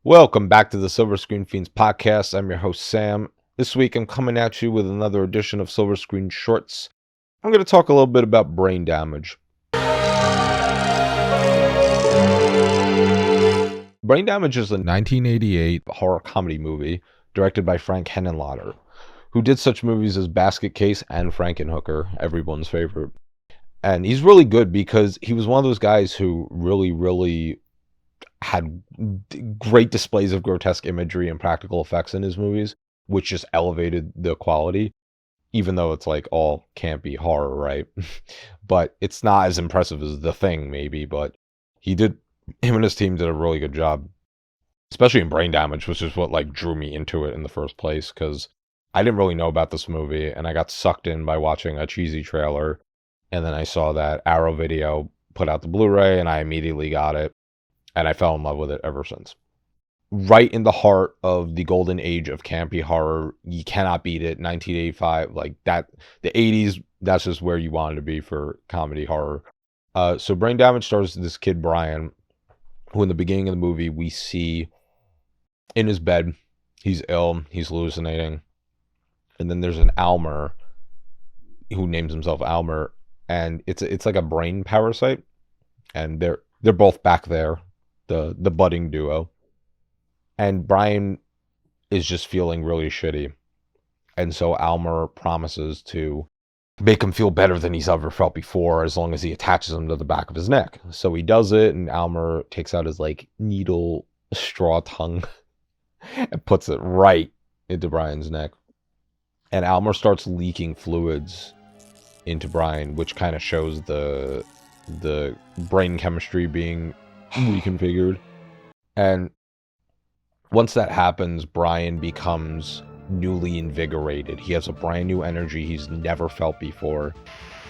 Welcome back to the Silver Screen Fiends podcast. I'm your host, Sam. This week I'm coming at you with another edition of Silver Screen Shorts. I'm going to talk a little bit about brain damage. Brain Damage is a 1988 horror comedy movie directed by Frank Henenlotter, who did such movies as Basket Case and Frankenhooker, everyone's favorite. And he's really good because he was one of those guys who really had great displays of grotesque imagery and practical effects in his movies, which just elevated the quality, even though it's like all campy horror, right? But it's not as impressive as The Thing, maybe, but him and his team did a really good job, especially in Brain Damage, which is what like drew me into it in the first place, because I didn't really know about this movie, and I got sucked in by watching a cheesy trailer, and then I saw that Arrow Video put out the Blu-ray, and I immediately got it, and I fell in love with it ever since. Right in the heart of the golden age of campy horror. You cannot beat it. 1985, like that, the 80s, that's just where you wanted to be for comedy horror. So Brain Damage stars this kid, Brian, who in the beginning of the movie we see in his bed. He's ill, he's hallucinating. And then there's an Almer who names himself Almer, and it's like a brain parasite. And they're both back there, the budding duo. And Brian is just feeling really shitty. And so Almer promises to make him feel better than he's ever felt before as long as he attaches him to the back of his neck. So he does it, and Almer takes out his like needle straw tongue and puts it right into Brian's neck. And Almer starts leaking fluids into Brian, which kind of shows the brain chemistry being reconfigured. And once that happens, Brian becomes newly invigorated. He has a brand new energy he's never felt before.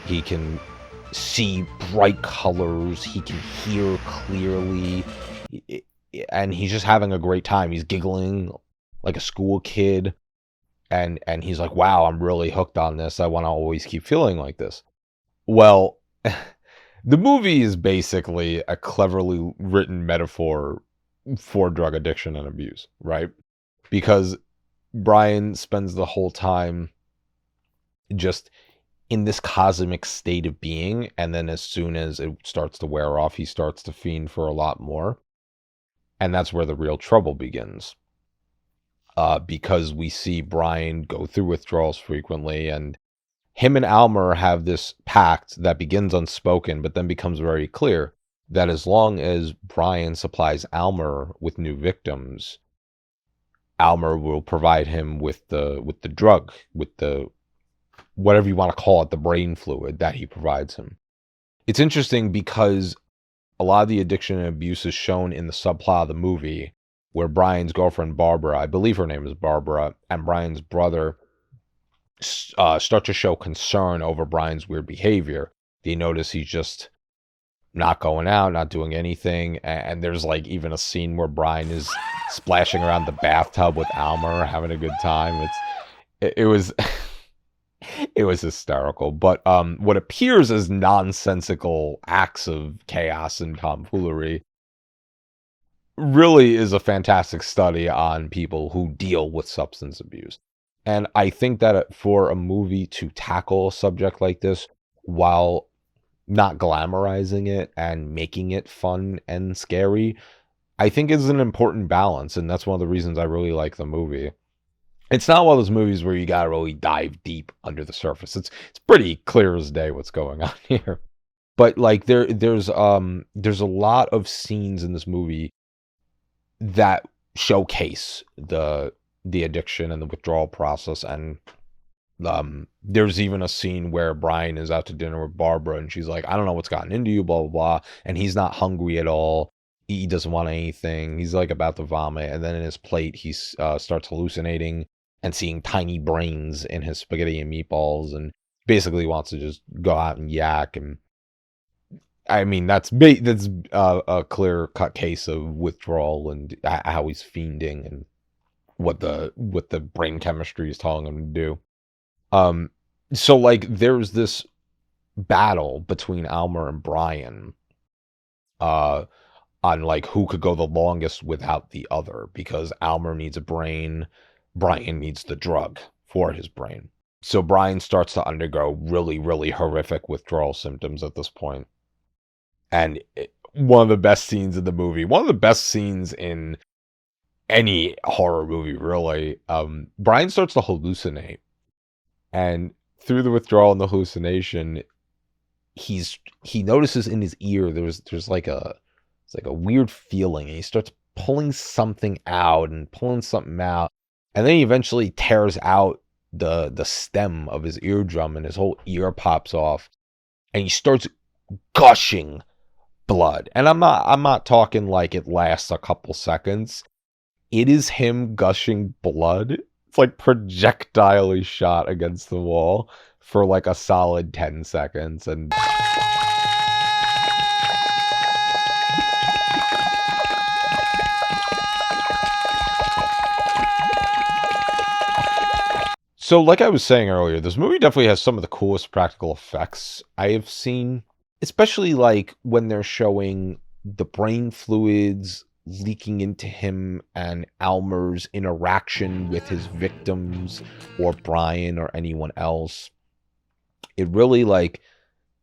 He can see bright colors. He can hear clearly. And he's just having a great time. He's giggling like a school kid. And he's like, wow, I'm really hooked on this. I want to always keep feeling like this. Well, the movie is basically a cleverly written metaphor for drug addiction and abuse, right? Because Brian spends the whole time just in this cosmic state of being, and then as soon as it starts to wear off, he starts to fiend for a lot more. And that's where the real trouble begins. Because we see Brian go through withdrawals frequently, and him and Almer have this pact that begins unspoken, but then becomes very clear that as long as Brian supplies Almer with new victims, Almer will provide him with the drug, with the whatever you want to call it, the brain fluid that he provides him. It's interesting because a lot of the addiction and abuse is shown in the subplot of the movie, where Brian's girlfriend Barbara, I believe her name is Barbara, and Brian's brother start to show concern over Brian's weird behavior. They notice he's just not going out, not doing anything, and there's like even a scene where Brian is splashing around the bathtub with Almer, having a good time. It was it was hysterical. But what appears as nonsensical acts of chaos and tomfoolery really is a fantastic study on people who deal with substance abuse. And I think that for a movie to tackle a subject like this while not glamorizing it and making it fun and scary, I think is an important balance. And that's one of the reasons I really like the movie. It's not one of those movies where you gotta really dive deep under the surface. It's pretty clear as day what's going on here. But like there's a lot of scenes in this movie that showcase the addiction and the withdrawal process. And there's even a scene where Brian is out to dinner with Barbara, and she's like, I don't know what's gotten into you, blah blah blah, and he's not hungry at all. He doesn't want anything. He's like about to vomit, and then in his plate he starts hallucinating and seeing tiny brains in his spaghetti and meatballs, and basically wants to just go out and yak. And I mean, that's a clear cut case of withdrawal and how he's fiending and what the brain chemistry is telling him to do. So like there's this battle between Almer and Brian, on like who could go the longest without the other, because Almer needs a brain, Brian needs the drug for his brain. So Brian starts to undergo really, really horrific withdrawal symptoms at this point. And one of the best scenes in the movie, one of the best scenes in any horror movie, really. Brian starts to hallucinate, and through the withdrawal and the hallucination, he notices in his ear there's like a it's like a weird feeling, and he starts pulling something out and pulling something out, and then he eventually tears out the stem of his eardrum, and his whole ear pops off, and he starts gushing blood. And I'm not talking like it lasts a couple seconds. It is him gushing blood. It's like projectilely shot against the wall for like a solid 10 seconds. And so, like I was saying earlier, this movie definitely has some of the coolest practical effects I have seen, especially like when they're showing the brain fluids leaking into him and Almer's interaction with his victims or Brian or anyone else. It really like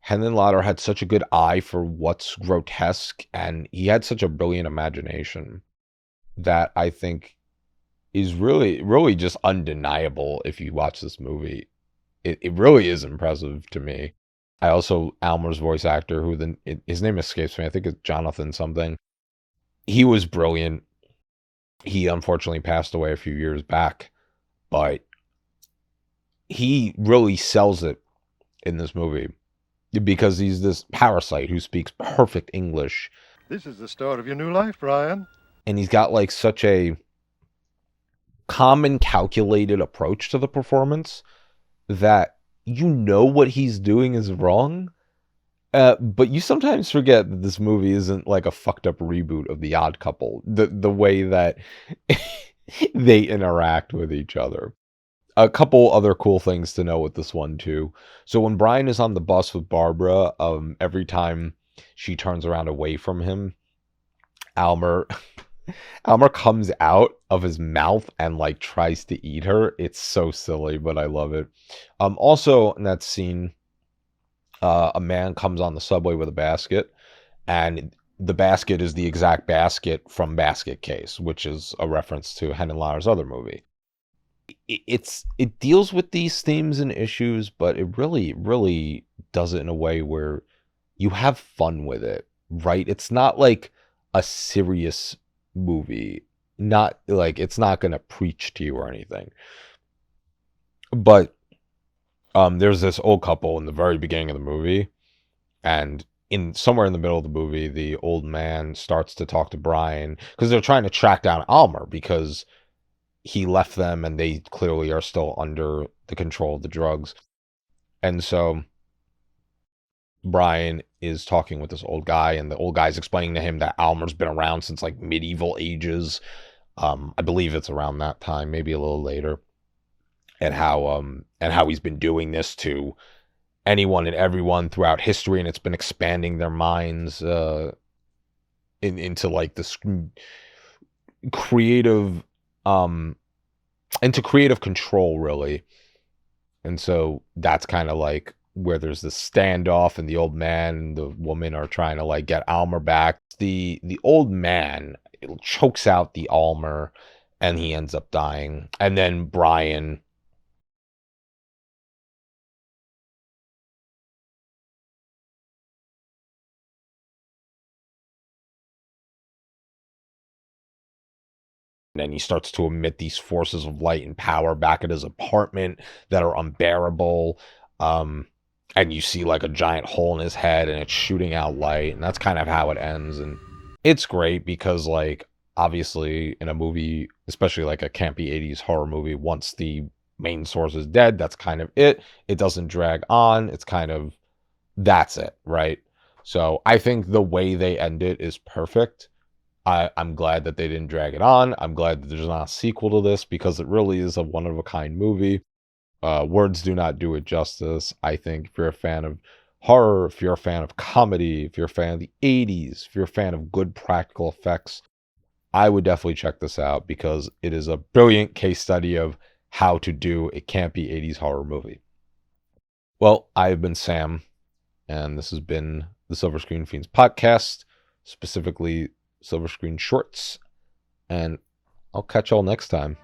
Henenlotter had such a good eye for what's grotesque, and he had such a brilliant imagination that I think is really, really just undeniable if you watch this movie. It really is impressive to me. I also, Almer's voice actor, his name escapes me, I think it's Jonathan something. He was brilliant. He unfortunately passed away a few years back, but he really sells it in this movie because he's this parasite who speaks perfect English. This is the start of your new life, Brian. And he's got like such a calm and calculated approach to the performance that you know what he's doing is wrong. But you sometimes forget that this movie isn't like a fucked up reboot of The Odd Couple. The way that they interact with each other. A couple other cool things to know with this one too. So when Brian is on the bus with Barbara, every time she turns around away from him, Almer comes out of his mouth and like tries to eat her. It's so silly, but I love it. Also in that scene, a man comes on the subway with a basket, and the basket is the exact basket from Basket Case, which is a reference to Henenlotter's other movie. It deals with these themes and issues, but it really, really does it in a way where you have fun with it, right? It's not like a serious movie. Not like it's not gonna preach to you or anything. But there's this old couple in the very beginning of the movie, and in somewhere in the middle of the movie, the old man starts to talk to Brian because they're trying to track down Almer because he left them and they clearly are still under the control of the drugs. And so Brian is talking with this old guy, and the old guy's explaining to him that Almer's been around since like medieval ages. I believe it's around that time, maybe a little later. And how he's been doing this to anyone and everyone throughout history, and it's been expanding their minds into like this creative into creative control, really. And so that's kind of like where there's this standoff, and the old man and the woman are trying to like get Almer back. The old man chokes out the Almer, and he ends up dying. And then Brian and he starts to emit these forces of light and power back at his apartment that are unbearable. And you see like a giant hole in his head, and it's shooting out light, and that's kind of how it ends. And it's great because like obviously in a movie, especially like a campy 80s horror movie, once the main source is dead, that's kind of it. It doesn't drag on. It's kind of that's it, right? So I think the way they end it is perfect. I'm glad that they didn't drag it on. I'm glad that there's not a sequel to this, because it really is a one-of-a-kind movie. Words do not do it justice. I think if you're a fan of horror, if you're a fan of comedy, if you're a fan of the 80s, if you're a fan of good practical effects, I would definitely check this out because it is a brilliant case study of how to do a campy 80s horror movie. Well, I've been Sam, and this has been the Silver Screen Fiends podcast, specifically Silver Screen Shorts, and I'll catch y'all next time.